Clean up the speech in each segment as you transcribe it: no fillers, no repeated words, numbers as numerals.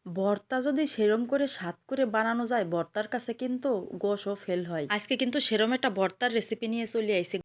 ভর্তা যদি সেরম করে স্বাদ করে বানানো যায় ভর্তার কাছে কিন্তু গোশও ফেল হয়। আজকে কিন্তু সেরম একটা ভর্তার রেসিপি নিয়ে চলে আইছি।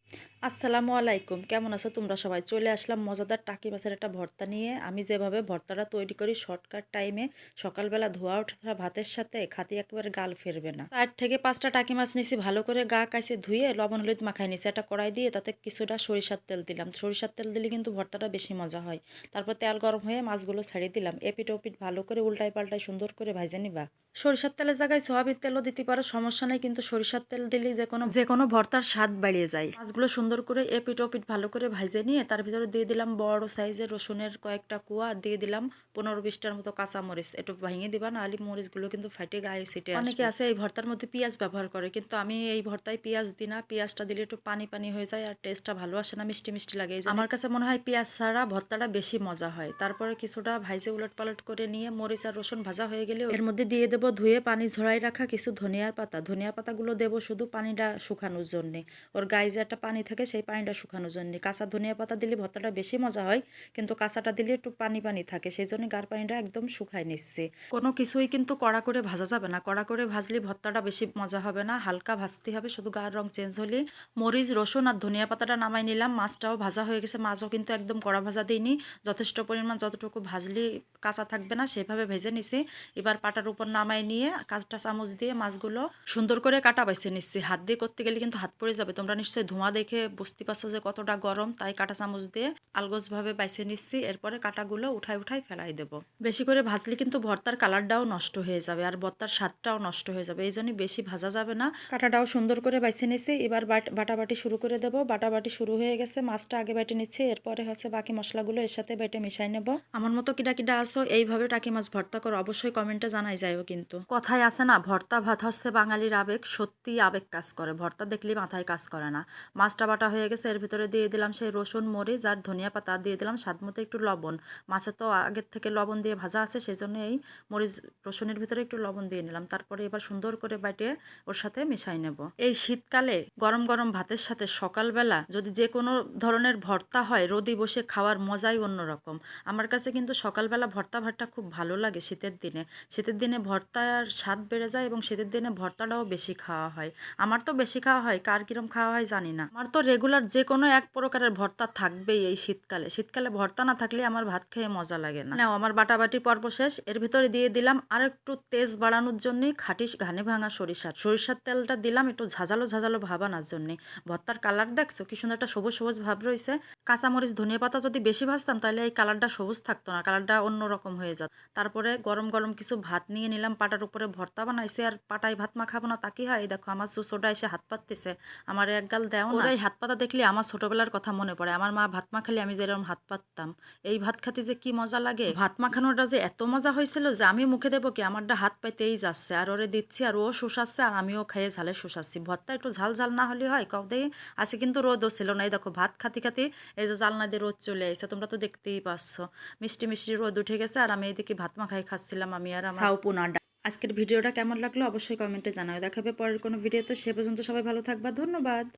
আসসালামু আলাইকুম, কেমন আছো তোমরা সবাই? চলে আসলাম মজাদার টাকি মাছের একটা ভর্তা নিয়ে। আমি যেভাবে ভর্তাটা তৈরি করি শর্টকাট টাইমে, সকালবেলা ধোয়া ওঠা ভাতের সাথে খাতি একেবারে গাল ফেরবে না। 4 থেকে 5টা টাকি মাছ নিছি, ভালো করে গা কাইছে ধুয়ে লবণ হলুদ মাখাই নিছি। একটা কড়াই দিয়ে তাতে কিছুটা সরিষার তেল দিলাম। সরিষার তেল দিলে কিন্তু ভর্তাটা বেশি মজা হয়। তারপর তেল গরম হয়ে মাছগুলো ছাড়িয়ে দিলাম। এপিট ওপিট ভালো করে উল্টাই পাল্টাই সুন্দর করে ভাজে নিবা। সরিষার তেলের জায়গায় সয়াবিন তেলও দিতে পারো, সমস্যা নেই, কিন্তু সরিষার তেল দিলেই যে কোনো ভর্তার স্বাদ বাড়িয়ে যায়। মাছগুলো সুন্দর করে এপিট ওপিট ভালো করে ভাজে নিয়ে তার ভিতরে দিয়ে দিলাম বড় সাইজের রসুনের কয়েকটা কুয়া, দিয়ে দিলাম 15-20টার মতো কাঁচা মরিচ। একটু ভেঙে দিবা, নাহলে মরিচগুলো কিন্তু ফাটে গায়ে ছিটে আসবে। অনেকে আছে এই ভর্তার মধ্যে পেঁয়াজ ব্যবহার করে, কিন্তু আমি এই ভর্তায় পেঁয়াজ দিই না। পেঁয়াজটা দিলে একটু পানি পানি হয়ে যায় আর টেস্টটা ভালো আসে না, মিষ্টি মিষ্টি লাগে। আমার কাছে মনে হয় পেঁয়াজ ছাড়া ভর্তাটা বেশি মজা হয়। তারপরে কিছুটা ভাইজে উলট পালট করে নিয়ে মরিচ আর রসুন ভাজা হয়ে গেলে এর মধ্যে দিয়ে দেবো ধুয়ে পানি ঝরাই রাখা কিছু ধনিয়ার পাতা। ধনিয়া পাতাগুলো দেবো শুধু পানিটা শুকানোর জন্যে, ওর গায়ে যে একটা পানি থাকে সেই পানিটা শুকানোর জন্যে। কাঁচা ধনিয়া পাতা দিলে ভর্তাটা বেশি মজা হয়, কিন্তু কাঁচাটা দিলে একটু পানি পানি থাকে, সেই জন্য গার পানিটা একদম শুকায় নিচ্ছে। কোনো কিছুই কিন্তু কড়া করে ভাজা যাবে না, কড়া করে ভাজলে ভর্তাটা বেশি মজা হবে না, হালকা ভাজতে হবে, শুধু গার রং চেঞ্জ হলে। মরিচ রসুন আর ধনিয়া পাতাটা নামাই নিলাম। মাছটাও ভাজা হয়ে গেছে, মাছও কিন্তু একদম কড়া ভাজা দিইনি, যথেষ্ট পরিমাণ যতটুকু ভাজলে কাঁচা থাকবে না সেভাবে ভেজে নিছি। এবার পাটার উপর নামাই নিয়ে কাঁচটা চামচ দিয়ে মাছগুলো সুন্দর করে কাটা বাইছে নিচ্ছি। হাত দিয়ে করতে গেলে কিন্তু হাত পড়ে যাবে, তোমরা নিশ্চয়ই ধোঁয়া দেখে বুঝতে পারছো যে কতটা গরম, তাই কাটা চামচ দিয়ে আলগোছভাবে বাইছে নিচ্ছি। এরপরে কাটাগুলো উঠাই উঠাই ফেলাই দেবো। বেশি করে ভাজলে কিন্তু ভর্তার কালারটাও নষ্ট হয়ে যাবে আর ভর্তার স্বাদটাও নষ্ট হয়ে যাবে, এই জন্যই বেশি ভাজা যাবে না। কাটাটাও সুন্দর করে বাইছে নিচ্ছি। এবার বাটাবাটি শুরু করে দেবো। বাটাবাটি শুরু হয়ে গেছে, মাছটা আগে বেটে নিচ্ছি, এরপরে হচ্ছে বাকি মশলাগুলো এর সাথে বেটে মিশাই নেব। আমার মতো কিডা কিডা আসো এইভাবে টাকি মাছ ভর্তা করো, অবশ্যই কমেন্টে জানাই যায়ও। কিন্তু কথায় আছে না, ভর্তা ভাত হচ্ছে বাঙালির আবেগ, সত্যি আবেগ কাজ করে, ভর্তা দেখলেই মাথায় কাজ করে না। মাছটা বাটা হয়ে গেছে, এর ভিতরে দিয়ে দিলাম সেই রসুন মরিচ আর ধনিয়া পাতা, দিয়ে দিলাম স্বাদ মতো একটু লবণ। মাছে তো আগের থেকে লবণ দিয়ে ভাজা আছে, সেই জন্য এই মরিচ রসুনের ভিতরে একটু লবণ দিয়ে নিলাম। তারপরে এবার সুন্দর করে বাটে ওর সাথে মিশাই নেব। এই শীতকালে গরম গরম ভাতের সাথে সকালবেলা যদি যে কোনো ধরনের ভর্তা হয়, রোদে বসে খাওয়ার মজাই অন্যরকম। আমার কাছে কিন্তু সকালবেলা ভর্তা ভাতটা খুব ভালো লাগে শীতের দিনে। শীতের দিনে ভর্তার স্বাদ বেড়ে যায় এবং শীতের দিনে ভর্তাটাও বেশি খাওয়া হয়। আমার তো বেশি খাওয়া হয়, কার কিরম খাওয়া হয় জানি না। আমার তো রেগুলার যে কোনো এক প্রকারের ভর্তা থাকবেই এই শীতকালে। শীতকালে ভর্তা না থাকলে আমার ভাত খেয়ে মজা লাগে না। নাও আমার বাটাবাটি পর্ব শেষ। এর ভিতরে দিয়ে দিলাম আর একটু তেজ বাড়ানোর জন্য খাঁটি ঘানে ভাঙা সরিষার তেলটা দিলাম একটু ঝাঁঝালো ঝাঁঝালো ভাব আনার জন্য। ভর্তার কালার দেখছো কি সুন্দর একটা সবুজ সবুজ ভাব রয়েছে। কাঁচামরিচ ধনিয়া পাতা যদি বেশি ভাজতাম তাহলে এই কালারটা সবুজ থাকতো না, কালারটা অন্যরকম হয়ে যেত। তারপরে গরম গরম কিছু ভাত নিয়ে নিলাম, পাটার উপরে ভর্তা বানাইছে আর পাটায় ভাত মাখাবো না তা কি হয়? দেখো আমার চুচোটা এসে হাত পাততেছে, আমার এক গাল দেও না। এই হাত পাতা দেখলে আমার ছোটবেলার কথা মনে পড়ে, আমার মা ভাত মাখালে আমি যেরকম হাত পাততাম। এই ভাত খাতে যে কি মজা লাগে, ভাত মাখানোটা যে এত মজা হয়েছিল যে আমি মুখে দেবো কি আমারটা হাত পাইতেই যাচ্ছে, আর ওরে দিচ্ছি আর ও শুষাচ্ছে আর আমিও খেয়ে ঝালে শুষাচ্ছি। ভর্তা একটু ঝাল ঝাল না হলে হয় কাউ দেয় আছে, কিন্তু রোদও ছিল না। এই দেখো ভাত খাতে খাতে এই যে জালনা দিয়ে রোদ চলে এসে, তোমরা তো দেখতেই পাচ্ছ মিষ্টি মিষ্টি রোদ উঠে গেছে আর আমি এইদিকে ভাত মাখাই খাচ্ছিলাম, আমি আর আমার সাউপুনাডা। আজকের ভিডিওটা কেমন লাগলো অবশ্যই কমেন্টে জানাও। দেখাবে পরের কোনো ভিডিওতে, সে পর্যন্ত সবাই ভালো থাকবা, ধন্যবাদ।